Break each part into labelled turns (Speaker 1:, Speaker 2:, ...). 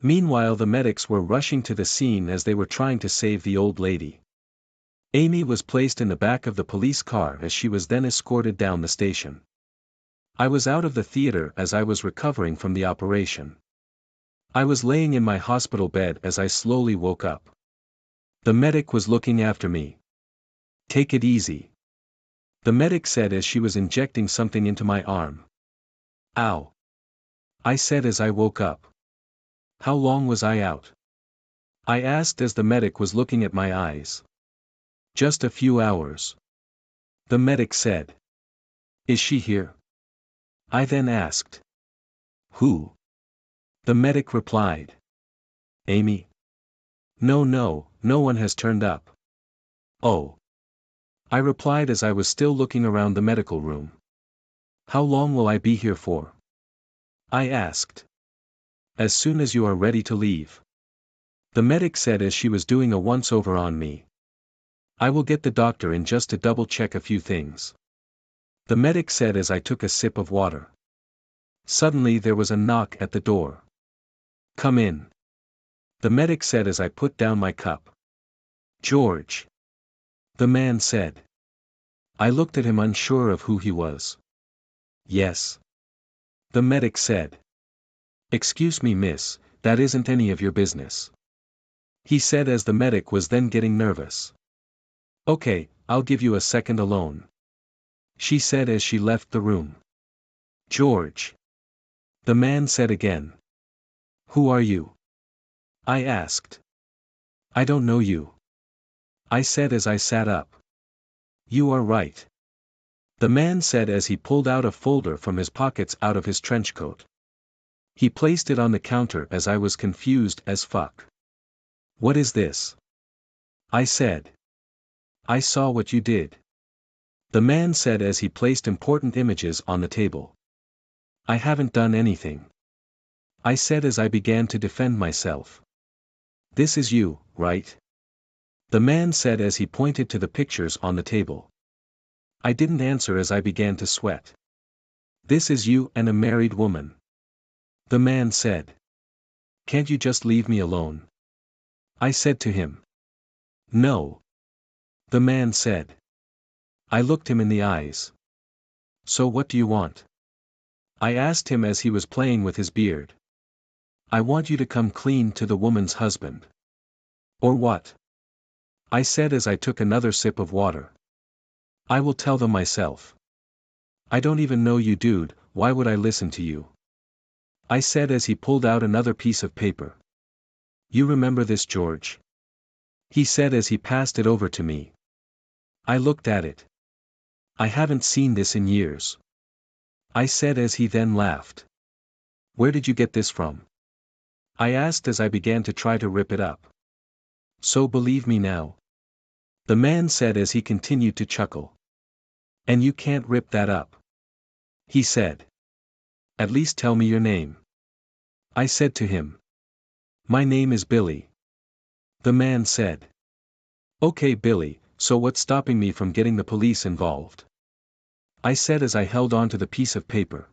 Speaker 1: Meanwhile, the medics were rushing to the scene as they were trying to save the old lady. Amy was placed in the back of the police car as she was then escorted down the station. I was out of the theater as I was recovering from the operation. I was laying in my hospital bed as I slowly woke up. The medic was looking after me. "Take it easy," the medic said as she was injecting something into my arm. "Ow," I said as I woke up. "How long was I out?" I asked as the medic was looking at my eyes. "Just a few hours," the medic said. "Is she here?" I then asked. "Who?" the medic replied. "Amy?" No one has turned up." "Oh," I replied as I was still looking around the medical room. "How long will I be here for?" I asked. "As soon as you are ready to leave," the medic said as she was doing a once-over on me. "I will get the doctor in just to double-check a few things," the medic said as I took a sip of water. Suddenly there was a knock at the door. "Come in," the medic said as I put down my cup. "George," the man said. I looked at him unsure of who he was. "Yes," the medic said. "Excuse me, miss, that isn't any of your business," he said as the medic was then getting nervous. "Okay, I'll give you a second alone," she said as she left the room. "George," the man said again. "Who are you?" I asked. "I don't know you," I said as I sat up. "You are right," the man said as he pulled out a folder from his pockets out of his trench coat. He placed it on the counter as I was confused as fuck. "What is this?" I said. "I saw what you did," the man said as he placed important images on the table. "I haven't done anything," I said as I began to defend myself. "This is you, right?" the man said as he pointed to the pictures on the table. I didn't answer as I began to sweat. "This is you and a married woman," the man said. "Can't you just leave me alone?" I said to him. "No," the man said. I looked him in the eyes. "So what do you want?" I asked him as he was playing with his beard. "I want you to come clean to the woman's husband." "Or what?" I said as I took another sip of water. "I will tell them myself." "I don't even know you, dude, why would I listen to you?" I said as he pulled out another piece of paper. "You remember this, George?" he said as he passed it over to me. I looked at it. "I haven't seen this in years," I said as he then laughed. "Where did you get this from?" I asked as I began to try to rip it up. "So believe me now?" the man said as he continued to chuckle. "And you can't rip that up?" he said. "At least tell me your name," I said to him. "My name is Billy," the man said. "Okay, Billy, so what's stopping me from getting the police involved?" I said as I held on to the piece of paper.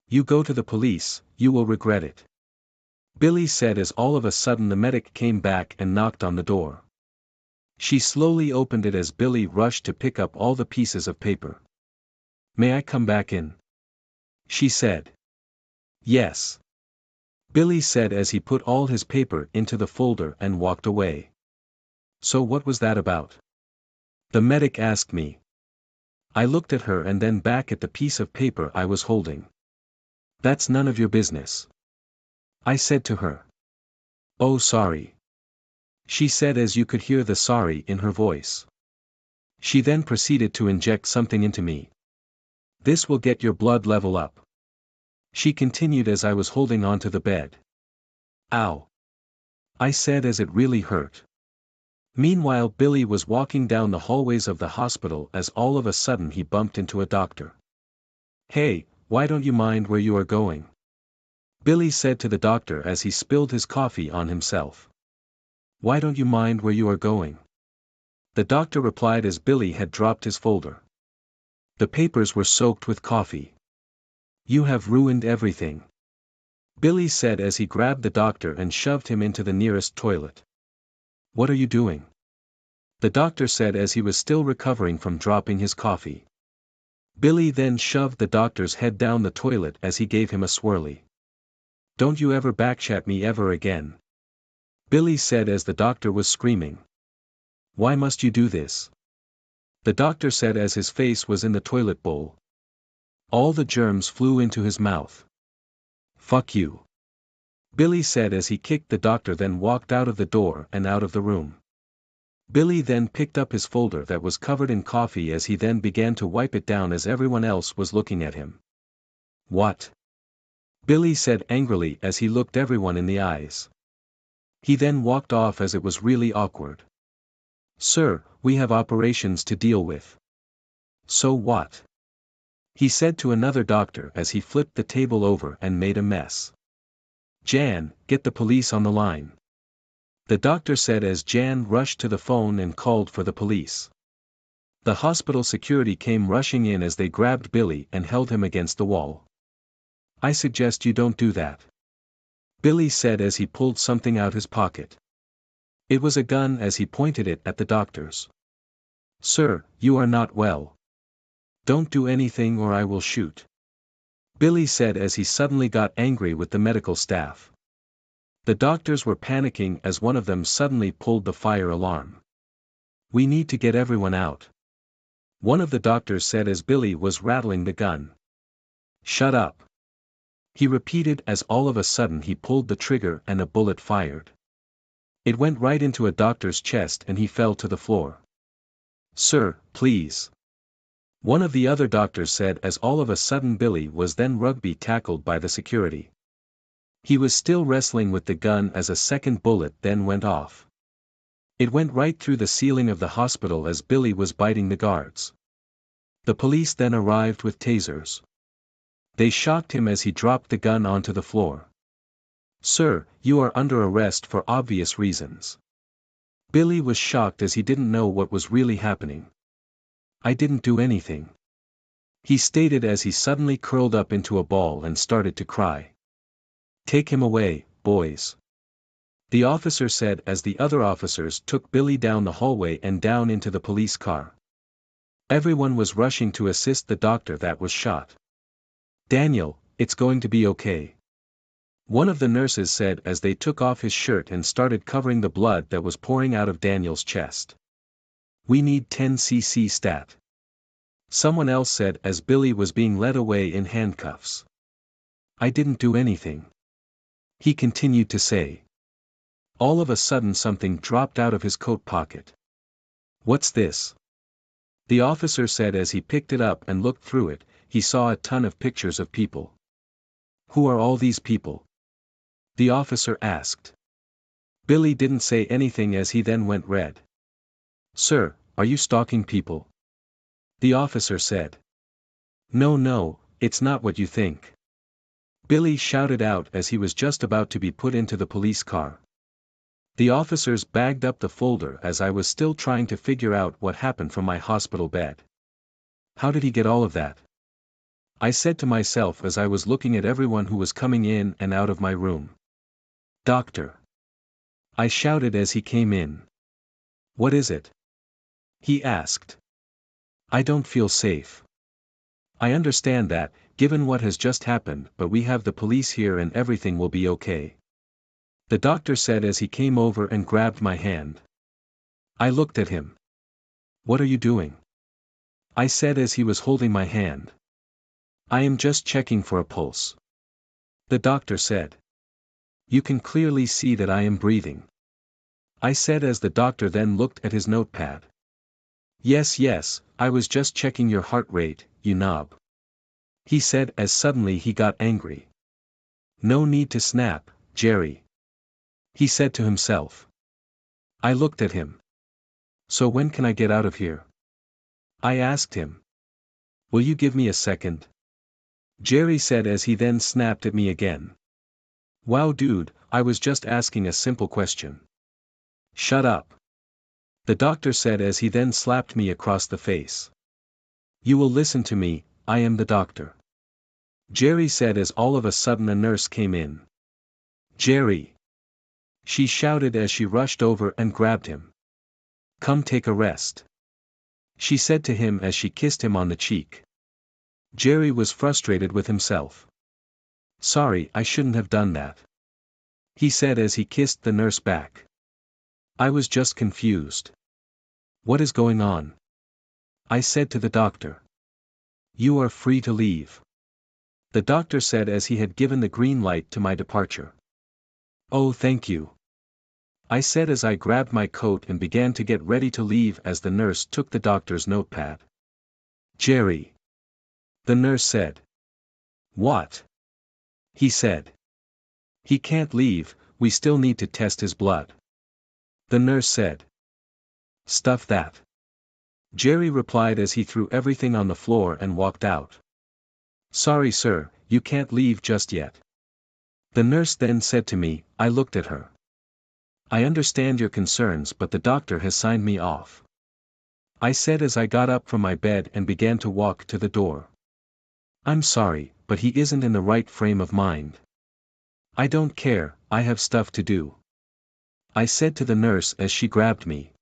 Speaker 1: "You go to the police, you will regret it," Billy said as all of a sudden the medic came back and knocked on the door. She slowly opened it as Billy rushed to pick up all the pieces of paper. "May I come back in?" she said. "Yes," Billy said as he put all his paper into the folder and walked away. "So what was that about?" the medic asked me. I looked at her and then back at the piece of paper I was holding. "That's none of your business," I said to her. "Oh, sorry," she said as you could hear the sorry in her voice. She then proceeded to inject something into me. "This will get your blood level up," she continued as I was holding onto the bed. "Ow," I said as it really hurt. Meanwhile, Billy was walking down the hallways of the hospital as all of a sudden he bumped into a doctor. "Hey, why don't you mind where you are going?" Billy said to the doctor as he spilled his coffee on himself. "Why don't you mind where you are going?" the doctor replied as Billy had dropped his folder. "The papers were soaked with coffee. You have ruined everything." Billy said as he grabbed the doctor and shoved him into the nearest toilet. What are you doing? The doctor said as he was still recovering from dropping his coffee. Billy then shoved the doctor's head down the toilet as he gave him a swirly. Don't you ever backchat me ever again. Billy said as the doctor was screaming. Why must you do this? The doctor said as his face was in the toilet bowl. All the germs flew into his mouth. Fuck you. Billy said as he kicked the doctor, then walked out of the door and out of the room. Billy then picked up his folder that was covered in coffee as he then began to wipe it down as everyone else was looking at him. What? Billy said angrily as he looked everyone in the eyes. He then walked off as it was really awkward. Sir, we have operations to deal with. So what? He said to another doctor as he flipped the table over and made a mess. Jan, get the police on the line. The doctor said as Jan rushed to the phone and called for the police. The hospital security came rushing in as they grabbed Billy and held him against the wall. I suggest you don't do that. Billy said as he pulled something out his pocket. It was a gun as he pointed it at the doctors. Sir, you are not well. Don't do anything or I will shoot. Billy said as he suddenly got angry with the medical staff. The doctors were panicking as one of them suddenly pulled the fire alarm. We need to get everyone out. One of the doctors said as Billy was rattling the gun. Shut up. He repeated as all of a sudden he pulled the trigger and a bullet fired. It went right into a doctor's chest and he fell to the floor. Sir, please. One of the other doctors said as all of a sudden Billy was then rugby tackled by the security. He was still wrestling with the gun as a second bullet then went off. It went right through the ceiling of the hospital as Billy was biting the guards. The police then arrived with tasers. They shocked him as he dropped the gun onto the floor. Sir, you are under arrest for obvious reasons. Billy was shocked as he didn't know what was really happening. I didn't do anything. He stated as he suddenly curled up into a ball and started to cry. Take him away, boys. The officer said as the other officers took Billy down the hallway and down into the police car. Everyone was rushing to assist the doctor that was shot. Daniel, it's going to be okay. One of the nurses said as they took off his shirt and started covering the blood that was pouring out of Daniel's chest. We need 10 cc stat. Someone else said as Billy was being led away in handcuffs. I didn't do anything. He continued to say. All of a sudden something dropped out of his coat pocket. What's this? The officer said as he picked it up and looked through it, he saw a ton of pictures of people. Who are all these people? The officer asked. Billy didn't say anything as he then went red. Sir, are you stalking people? The officer said. No, it's not what you think. Billy shouted out as he was just about to be put into the police car. The officers bagged up the folder as I was still trying to figure out what happened from my hospital bed. How did he get all of that? I said to myself as I was looking at everyone who was coming in and out of my room. Doctor. I shouted as he came in. What is it? He asked. I don't feel safe. I understand that, given what has just happened, but we have the police here and everything will be okay. The doctor said as he came over and grabbed my hand. I looked at him. What are you doing? I said as he was holding my hand. I am just checking for a pulse. The doctor said. You can clearly see that I am breathing. I said as the doctor then looked at his notepad. Yes, I was just checking your heart rate, you knob. He said as suddenly he got angry. No need to snap, Jerry. He said to himself. I looked at him. So when can I get out of here? I asked him. Will you give me a second? Jerry said as he then snapped at me again. Wow dude, I was just asking a simple question. Shut up. The doctor said as he then slapped me across the face. You will listen to me, I am the doctor. Jerry said as all of a sudden a nurse came in. Jerry! She shouted as she rushed over and grabbed him. Come take a rest. She said to him as she kissed him on the cheek. Jerry was frustrated with himself. Sorry, I shouldn't have done that, he said as he kissed the nurse back. I was just confused. What is going on? I said to the doctor. You are free to leave, the doctor said as he had given the green light to my departure. Oh, thank you, I said as I grabbed my coat and began to get ready to leave as the nurse took the doctor's notepad. Jerry, the nurse said. What? He said. He can't leave, we still need to test his blood, the nurse said. Stuff that, Jerry replied as he threw everything on the floor and walked out. Sorry sir, you can't leave just yet, the nurse then said to me. I looked at her. I understand your concerns, but the doctor has signed me off, I said as I got up from my bed and began to walk to the door. I'm sorry, but he isn't in the right frame of mind. I don't care, I have stuff to do, I said to the nurse as she grabbed me.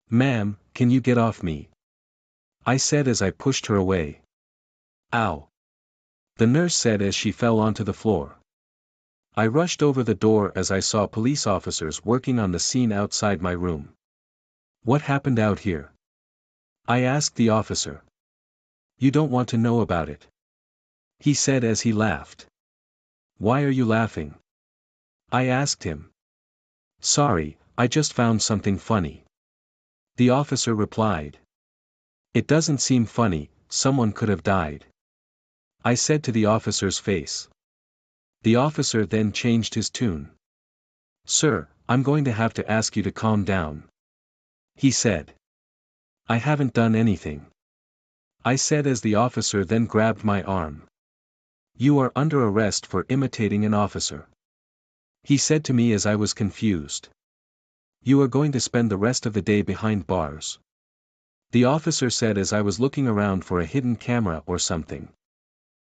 Speaker 1: Ma'am, can you get off me? I said as I pushed her away. Ow! The nurse said as she fell onto the floor. I rushed over the door as I saw police officers working on the scene outside my room. What happened out here? I asked the officer. You don't want to know about it, he said as he laughed. Why are you laughing? I asked him. Sorry, I just found something funny, the officer replied. It doesn't seem funny, someone could have died, I said to the officer's face. The officer then changed his tune. Sir, I'm going to have to ask you to calm down, he said. I haven't done anything, I said as the officer then grabbed my arm. You are under arrest for imitating an officer, he said to me as I was confused. You are going to spend the rest of the day behind bars, the officer said as I was looking around for a hidden camera or something.